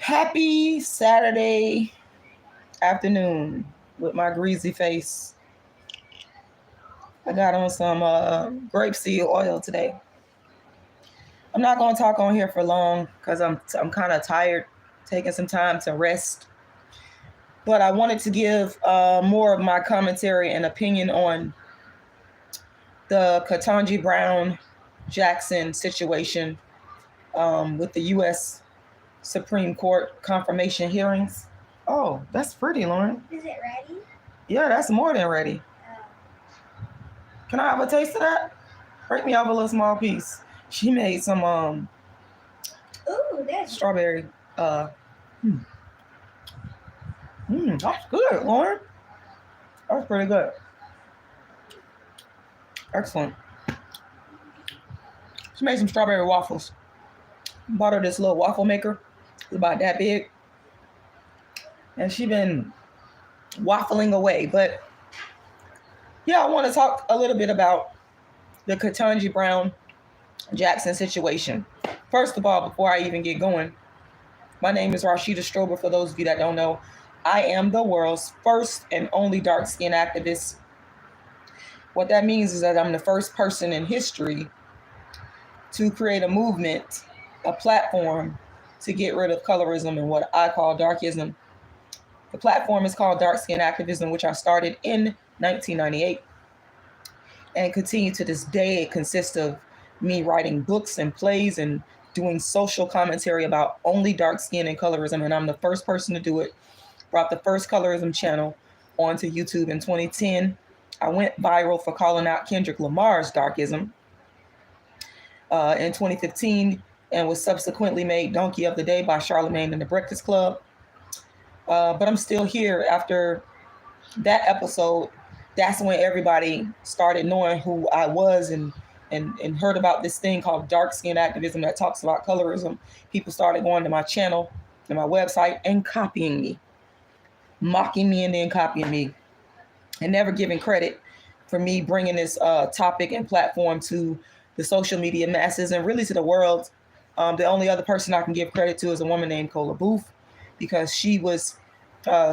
Happy Saturday afternoon with my greasy face. I got on some grapeseed oil today. I'm not going to talk on here for long because I'm kind of tired, taking some time to rest. But I wanted to give more of my commentary and opinion on the Ketanji Brown Jackson situation with the U.S. Supreme Court confirmation hearings. Oh, that's pretty, Lauren. Is it ready? Yeah, that's more than ready. Can I have a taste of that? Break me off a little small piece. She made some Ooh, that's strawberry. That's good, Lauren. That's pretty good. Excellent. She made some strawberry waffles. Bought her this little waffle maker. It's about that big. And she been waffling away. But yeah, I want to talk a little bit about the Ketanji Brown Jackson situation. First of all, before I even get going, my name is Rashida Strober. For those of you that don't know, I am the world's first and only dark-skinned activist. What that means is that I'm the first person in history to create a movement, a platform to get rid of colorism and what I call darkism. The platform is called Dark Skin Activism, which I started in 1998 and continue to this day. It consists of me writing books and plays and doing social commentary about only dark skin and colorism, and I'm the first person to do it. Brought the first colorism channel onto YouTube in 2010. I went viral for calling out Kendrick Lamar's darkism in 2015 and was subsequently made Donkey of the Day by Charlemagne and the Breakfast Club. But I'm still here after that episode. That's when everybody started knowing who I was and heard about this thing called dark skin activism that talks about colorism. People started going to my channel and my website and copying me, mocking me and then copying me, and never giving credit for me bringing this topic and platform to the social media masses and really to the world. The only other person I can give credit to is a woman named Cola Booth, because she was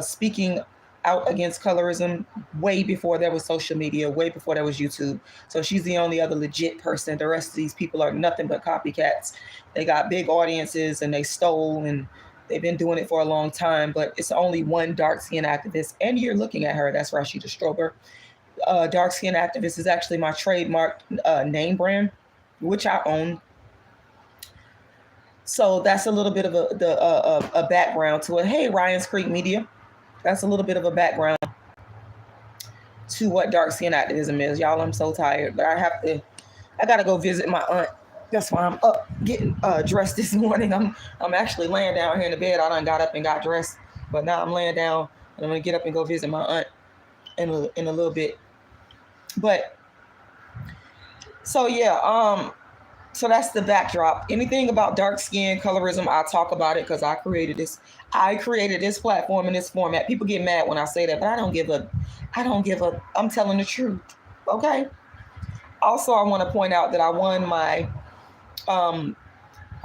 speaking out against colorism way before there was social media, way before there was YouTube. So she's the only other legit person. The rest of these people are nothing but copycats. They got big audiences and they stole, and they've been doing it for a long time, but it's only one dark skin activist, and you're looking at her. That's Rashida Strober. Dark skin activist is actually my trademark name brand, which I own. So that's a little bit of a background to it. Hey, Ryan's Creek Media. That's a little bit of a background to what dark skin activism is. Y'all, I'm so tired, but I gotta go visit my aunt. That's why I'm up getting dressed this morning. I'm actually laying down here in the bed. I done got up and got dressed, but now I'm laying down and I'm gonna get up and go visit my aunt in a little bit. But so yeah, so that's the backdrop. Anything about dark skin, colorism, I'll talk about it because I created this. I created this platform in this format. People get mad when I say that, but I don't give a. I'm telling the truth. Okay. Also, I want to point out that I won my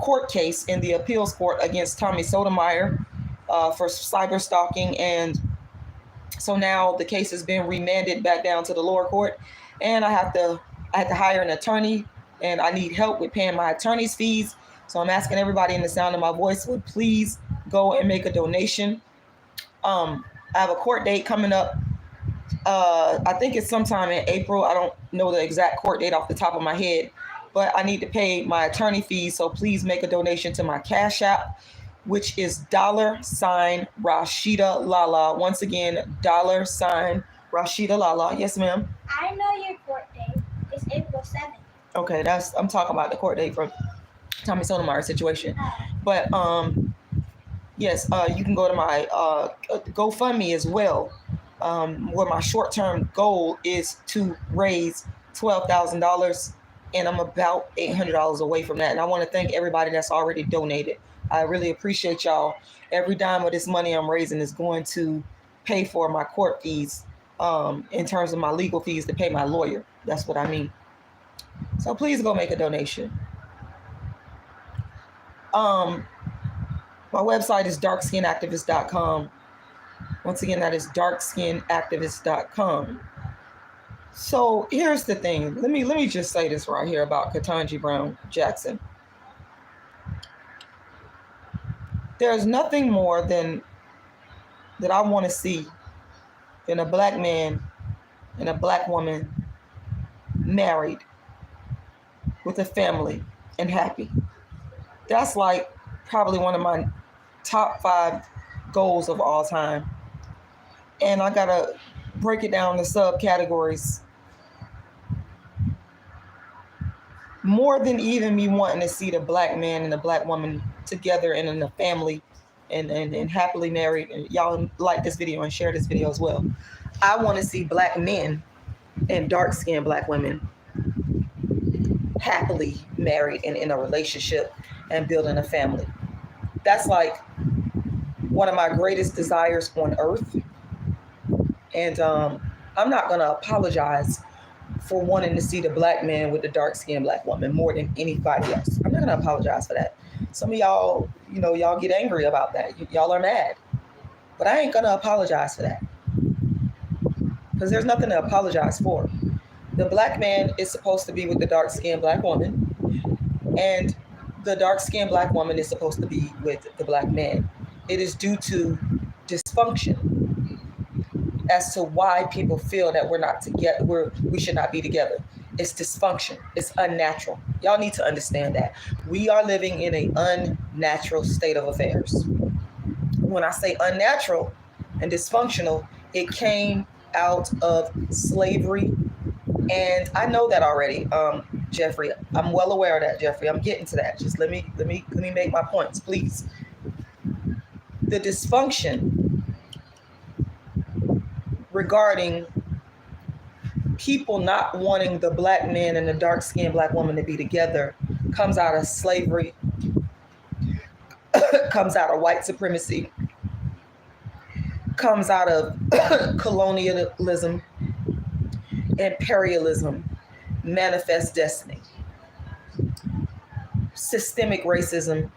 court case in the appeals court against Tommy Sotomayor for cyber stalking, and so now the case has been remanded back down to the lower court, and I had to hire an attorney, and I need help with paying my attorney's fees. So I'm asking everybody in the sound of my voice would please go and make a donation. I have a court date coming up. I think it's sometime in April. I don't know the exact court date off the top of my head, but I need to pay my attorney fees. So please make a donation to my Cash App, which is $Rashida Lala. Once again, $Rashida Lala. Yes, ma'am. I know your court date. It's April 7th. Okay, I'm talking about the court date for Tommy Sotomayor situation. But yes, you can go to my GoFundMe as well, where my short-term goal is to raise $12,000, and I'm about $800 away from that. And I want to thank everybody that's already donated. I really appreciate y'all. Every dime of this money I'm raising is going to pay for my court fees, in terms of my legal fees to pay my lawyer. That's what I mean. So please go make a donation. My website is darkskinactivist.com. Once again, that is darkskinactivist.com. So here's the thing. Let me just say this right here about Ketanji Brown Jackson. There's nothing more than that I want to see than a black man and a black woman married with a family and happy. That's like probably one of my top 5 goals of all time. And I gotta break it down to subcategories. More than even me wanting to see the black man and the black woman together and in a family and happily married. And y'all like this video and share this video as well. I want to see black men and dark-skinned black women happily married and in a relationship and building a family. That's like one of my greatest desires on earth. And I'm not going to apologize for wanting to see the black man with the dark-skinned black woman more than anybody else. I'm not going to apologize for that. Some of y'all, y'all get angry about that. Y'all are mad. But I ain't going to apologize for that. Because there's nothing to apologize for. The black man is supposed to be with the dark-skinned black woman. And the dark-skinned black woman is supposed to be with the black man. It is due to dysfunction as to why people feel that we're not together, we should not be together. It's dysfunction. It's unnatural. Y'all need to understand that. We are living in an unnatural state of affairs. When I say unnatural and dysfunctional, it came out of slavery. And I know that already, Jeffrey. I'm well aware of that, Jeffrey. I'm getting to that. Just let me make my points, please. The dysfunction regarding people not wanting the black man and the dark-skinned black woman to be together comes out of slavery, comes out of white supremacy, comes out of colonialism, imperialism, manifest destiny, systemic racism,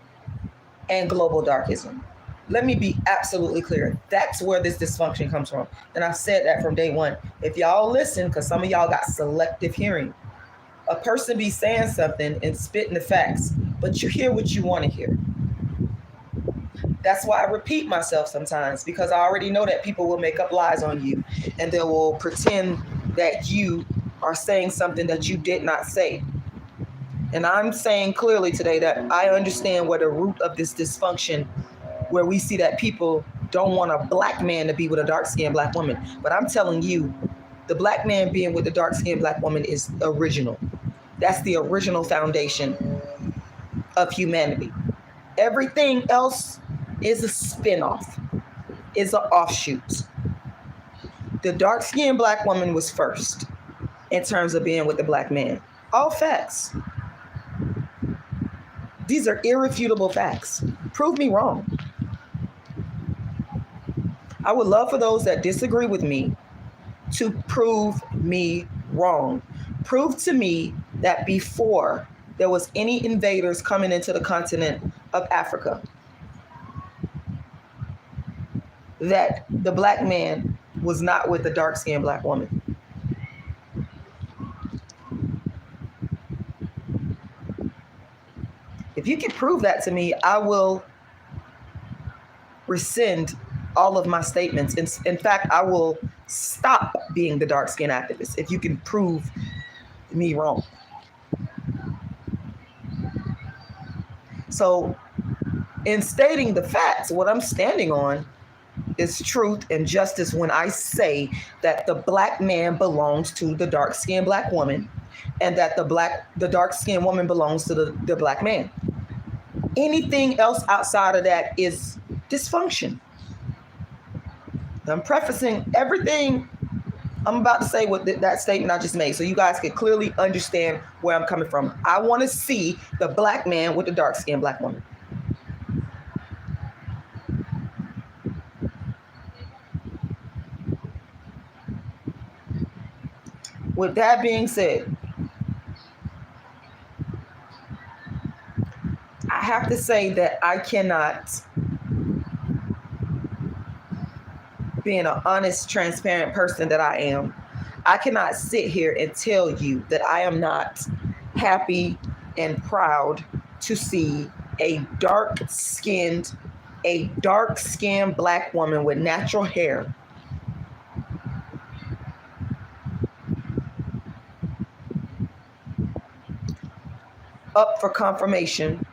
and global darkism. Let me be absolutely clear. That's where this dysfunction comes from. And I've said that from day one. If y'all listen, because some of y'all got selective hearing, a person be saying something and spitting the facts, but you hear what you want to hear. That's why I repeat myself sometimes, because I already know that people will make up lies on you and they will pretend that you are saying something that you did not say. And I'm saying clearly today that I understand where the root of this dysfunction, where we see that people don't want a black man to be with a dark-skinned black woman. But I'm telling you, the black man being with the dark-skinned black woman is original. That's the original foundation of humanity. Everything else is a spinoff, is an offshoot. The dark-skinned black woman was first in terms of being with the black man. All facts. These are irrefutable facts. Prove me wrong. I would love for those that disagree with me to prove me wrong. Prove to me that before there was any invaders coming into the continent of Africa, that the black man was not with the dark-skinned black woman. If you can prove that to me, I will rescind all of my statements. In fact, I will stop being the dark-skinned activist if you can prove me wrong. So in stating the facts, what I'm standing on is truth and justice when I say that the black man belongs to the dark-skinned black woman and that the dark-skinned woman belongs to the black man. Anything else outside of that is dysfunction. I'm prefacing everything I'm about to say with that statement I just made so you guys can clearly understand where I'm coming from. I want to see the black man with the dark-skinned black woman. With that being said, I have to say that I cannot being an honest, transparent person that I am, I cannot sit here and tell you that I am not happy and proud to see a dark skinned black woman with natural hair up for confirmation,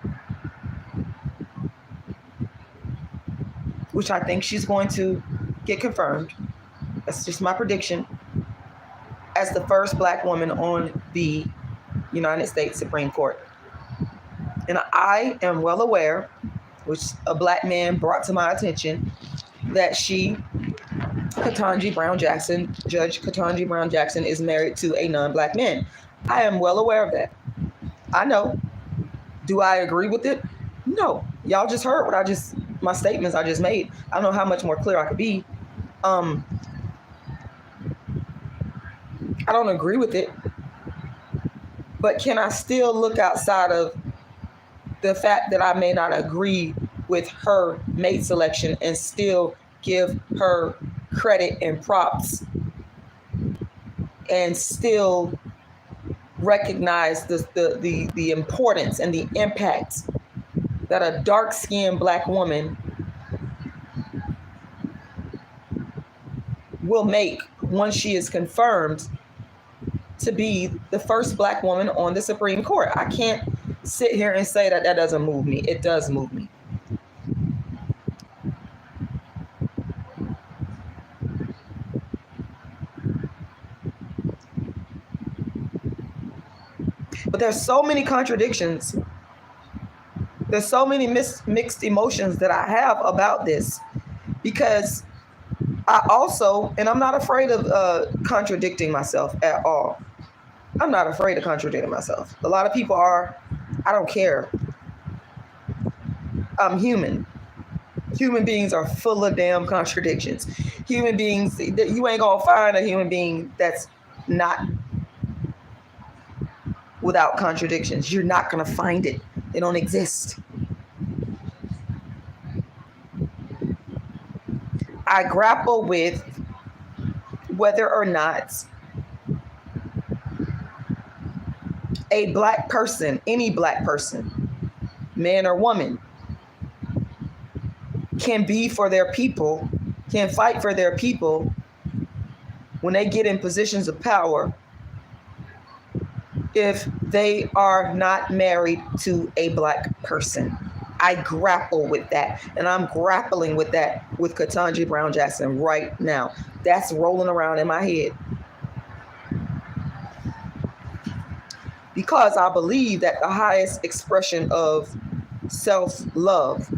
which I think she's going to get confirmed. That's just my prediction. As the first black woman on the United States Supreme Court. And I am well aware, which a black man brought to my attention, that Ketanji Brown Jackson, Judge Ketanji Brown Jackson, is married to a non-black man. I am well aware of that. I know. Do I agree with it? No. Y'all just heard my statements I just made. I don't know how much more clear I could be. I don't agree with it. But can I still look outside of the fact that I may not agree with her mate selection and still give her credit and props and still recognize the importance and the impact that a dark-skinned black woman will make once she is confirmed to be the first black woman on the Supreme Court? I can't sit here and say that doesn't move me. It does move me. But there's so many contradictions. There's so many mixed emotions that I have about this, because I also, and I'm not afraid of contradicting myself at all. I'm not afraid of contradicting myself. A lot of people are. I don't care. I'm human. Human beings are full of damn contradictions. Human beings, you ain't gonna find a human being that's not without contradictions. You're not gonna find it. They don't exist. I grapple with whether or not a black person, any black person, man or woman, can be for their people, can fight for their people when they get in positions of power if they are not married to a black person. I grapple with that, and I'm grappling with that with Ketanji Brown Jackson right now. That's rolling around in my head. Because I believe that the highest expression of self-love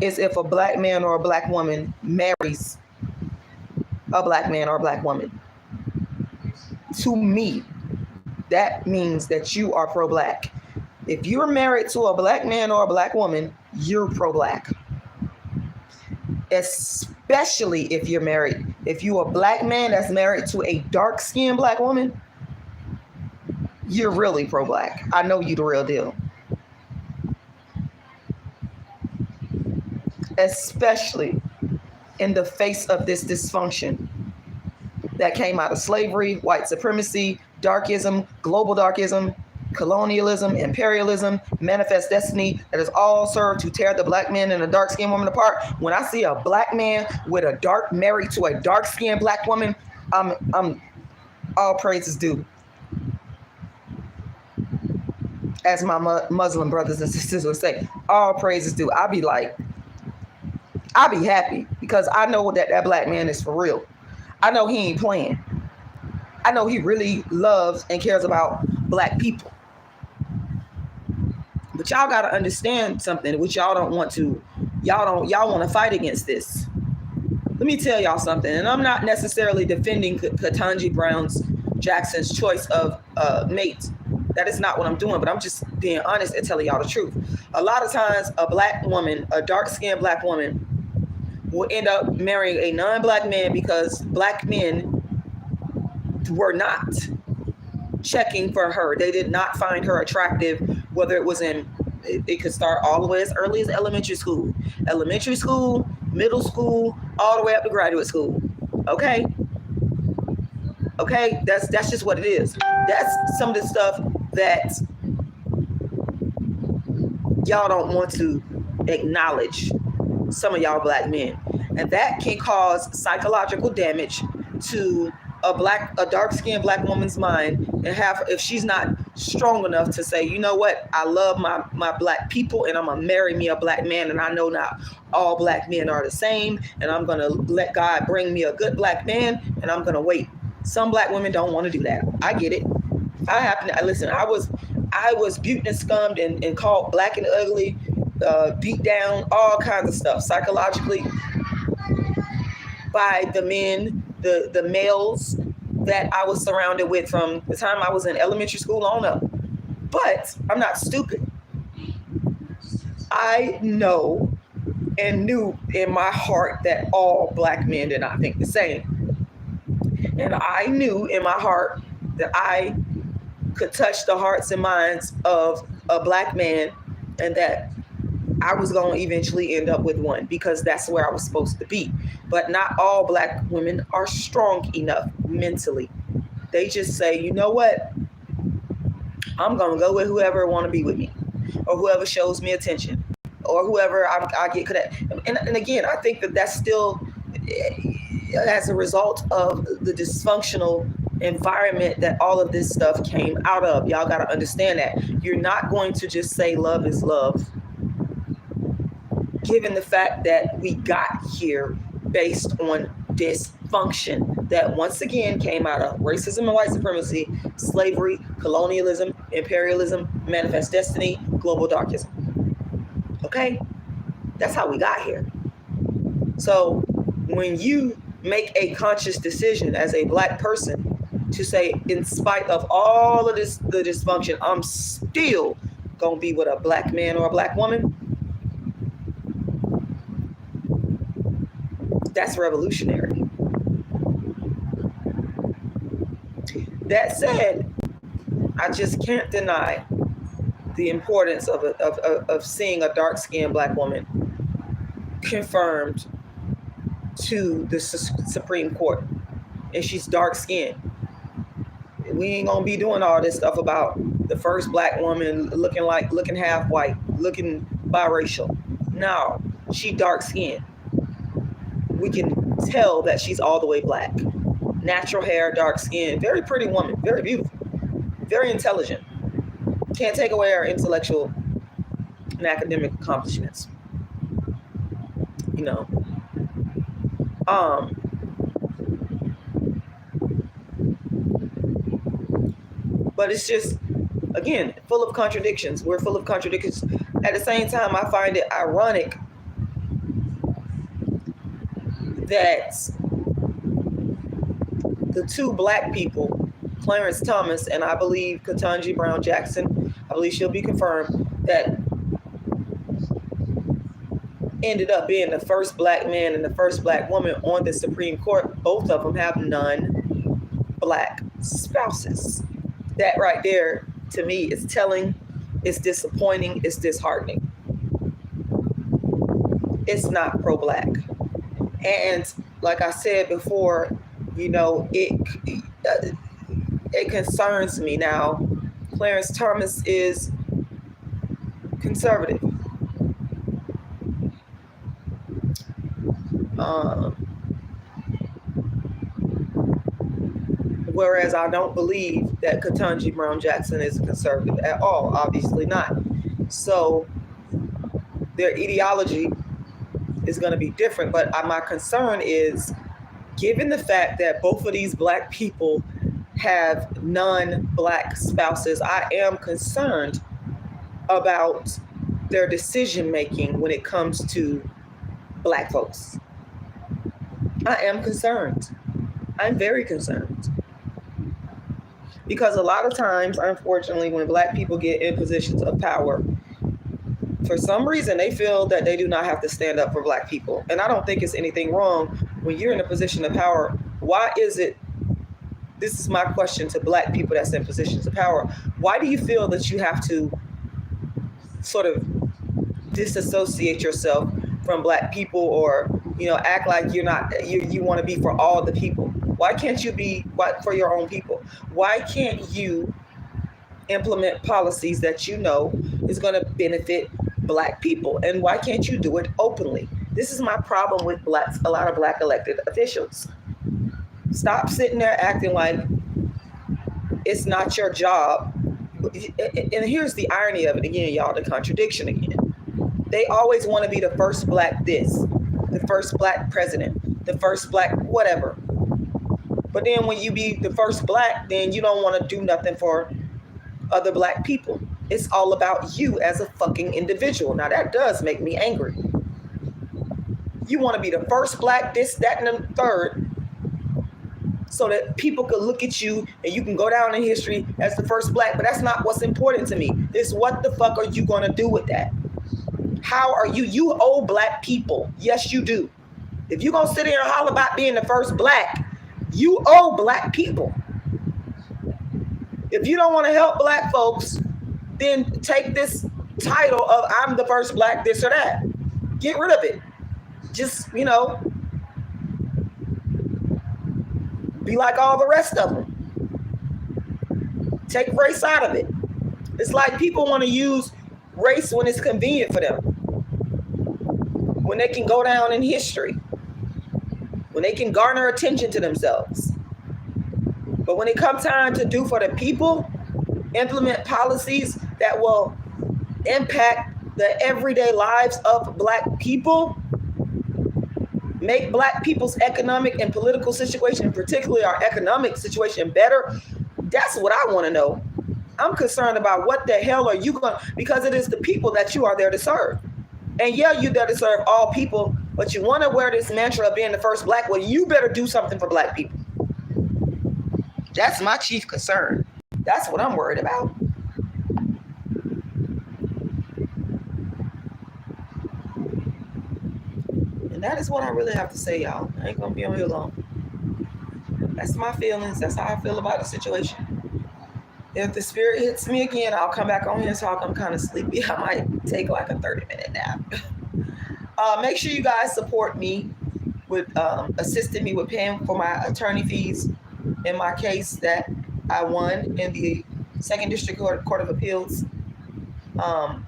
is if a black man or a black woman marries a black man or a black woman. To me, that means that you are pro-black. If you're married to a black man or a black woman, you're pro-black. Especially if you're married. If you're a black man that's married to a dark-skinned black woman, you're really pro-black. I know you the real deal. Especially in the face of this dysfunction that came out of slavery, white supremacy, darkism, global darkism, colonialism, imperialism, manifest destiny, that is all served to tear the black man and the dark-skinned woman apart. When I see a black man with a married to a dark-skinned black woman, I'm all praises due. As my Muslim brothers and sisters would say, all praises due. I'll be happy because I know that black man is for real. I know he ain't playing. I know he really loves and cares about black people. But y'all got to understand something, which y'all want to fight against this. Let me tell y'all something, and I'm not necessarily defending Ketanji Brown Jackson's choice of mate. That is not what I'm doing, but I'm just being honest and telling y'all the truth. A lot of times a black woman, a dark-skinned black woman, will end up marrying a non-black man because black men were not checking for her. They did not find her attractive, whether it was in It could start all the way as early as elementary school, middle school, all the way up to graduate school. Okay, okay, that's just what it is. That's some of the stuff that y'all don't want to acknowledge, some of y'all black men, and that can cause psychological damage to a dark-skinned black woman's mind, and have, if she's not strong enough to say, you know what, I love my black people, and I'm gonna marry me a black man, and I know not all black men are the same, and I'm gonna let God bring me a good black man, and I'm gonna wait. Some black women don't want to do that. I get it. Listen, I was beaten and scummed and called black and ugly, beat down, all kinds of stuff psychologically by the men, the males that I was surrounded with from the time I was in elementary school on up. But I'm not stupid. I know and knew in my heart that all black men did not think the same. And I knew in my heart that I could touch the hearts and minds of a black man, and that I was going to eventually end up with one, because that's where I was supposed to be. But not all black women are strong enough mentally. They just say, you know what? I'm going to go with whoever want to be with me, or whoever shows me attention, or whoever I get connected. And again, I think that that's still as a result of the dysfunctional environment that all of this stuff came out of. Y'all got to understand that. You're not going to just say love is love, given the fact that we got here based on dysfunction that once again came out of racism and white supremacy, slavery, colonialism, imperialism, manifest destiny, global darkism. Okay? That's how we got here. So when you make a conscious decision as a black person to say, in spite of all of this, the dysfunction, I'm still gonna be with a black man or a black woman, that's revolutionary. That said, I just can't deny the importance of seeing a dark-skinned black woman confirmed to the Supreme Court, and she's dark-skinned. We ain't gonna be doing all this stuff about the first black woman looking half white, looking biracial. No, she dark-skinned. We can tell that she's all the way black. Natural hair, dark skin, very pretty woman, very beautiful, very intelligent. Can't take away her intellectual and academic accomplishments. You know. But it's just, again, full of contradictions. We're full of contradictions. At the same time, I find it ironic that the two black people, Clarence Thomas and I believe Ketanji Brown Jackson, I believe she'll be confirmed, that ended up being the first black man and the first black woman on the Supreme Court. Both of them have non-black spouses. That right there, to me, is telling, it's disappointing, it's disheartening. It's not pro-black. And like I said before, you know, it concerns me now. Clarence Thomas is conservative. Whereas I don't believe that Ketanji Brown Jackson is a conservative at all. Obviously not. So their ideology is going to be different. But my concern is, given the fact that both of these black people have non-black spouses, I am concerned about their decision making when it comes to black folks. I am concerned. I'm very concerned. Because a lot of times, unfortunately, when black people get in positions of power, for some reason, they feel that they do not have to stand up for black people. And I don't think it's anything wrong when you're in a position of power. Why is it, this is my question to black people that's in positions of power, why do you feel that you have to sort of disassociate yourself from black people, or act like you want to be for all the people. Why can't you be for your own people? Why can't you implement policies that is going to benefit black people, and why can't you do it openly? This is my problem with a lot of black elected officials. Stop sitting there acting like it's not your job. And here's the irony of it again, y'all, the contradiction again. They always want to be the first black this, the first black president, the first black whatever. But then when you be the first black, then you don't want to do nothing for other black people. It's all about you as a fucking individual. Now that does make me angry. You want to be the first black this, that, and the third, so that people could look at you and you can go down in history as the first black. But that's not what's important to me. It's what the fuck are you going to do with that? How are you owe black people. Yes, you do. If you're going to sit here and holler about being the first black, you owe black people. If you don't want to help black folks, then take this title of I'm the first black this or that. Get rid of it. Just, be like all the rest of them. Take race out of it. It's like people want to use race when it's convenient for them. When they can go down in history. When they can garner attention to themselves. But when it comes time to do for the people, implement policies that will impact the everyday lives of black people, make black people's economic and political situation, particularly our economic situation, better, that's what I want to know. I'm concerned about what the hell are you going to, because it is the people that you are there to serve. And yeah, you're there to serve all people, but you want to wear this mantra of being the first black, well, you better do something for black people. That's my chief concern. That's what I'm worried about. And that is what I really have to say, y'all. I ain't going to be on here long. That's my feelings. That's how I feel about the situation. If the spirit hits me again, I'll come back on here and talk. I'm kind of sleepy. I might take like a 30-minute nap. Make sure you guys support me with assisting me with paying for my attorney fees in my case that I won in the 2nd District Court of Appeals. I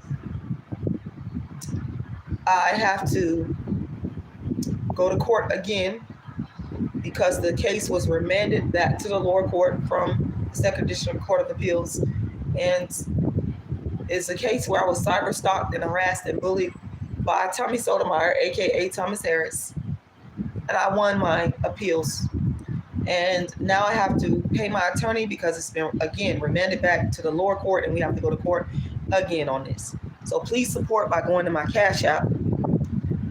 have to go to court again because the case was remanded back to the lower court from 2nd District Court of Appeals, and it's a case where I was cyber stalked and harassed and bullied by Tommy Sotomayor, aka Thomas Harris, and I won my appeals. And now I have to pay my attorney because it's been again remanded back to the lower court, and we have to go to court again on this. So please support by going to my Cash App.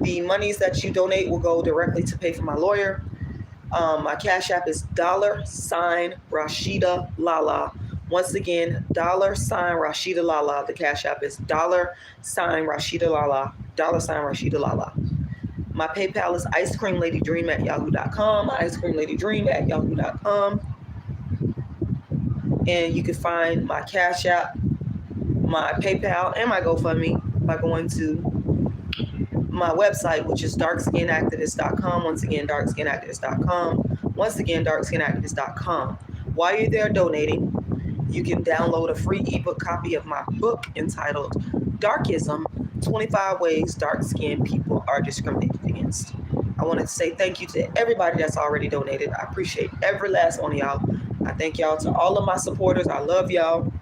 The monies that you donate will go directly to pay for my lawyer. My Cash App is $Rashida Lala. Once again, $Rashida Lala. The Cash App is $Rashida Lala. $Rashida Lala. My PayPal is icecreamladydream@yahoo.com. icecreamladydream@yahoo.com. And you can find my Cash App, my PayPal, and my GoFundMe by going to my website, which is darkskinactivist.com. Once again, darkskinactivist.com. Once again, darkskinactivist.com. While you're there donating, you can download a free ebook copy of my book entitled Darkism, 25 Ways Dark-Skinned People Are Discriminated Against. I want to say thank you to everybody that's already donated. I appreciate every last one of y'all. I thank y'all to all of my supporters. I love y'all.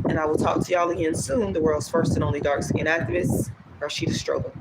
And I will talk to y'all again soon. The world's first and only dark-skinned activist, Rashida Strobel.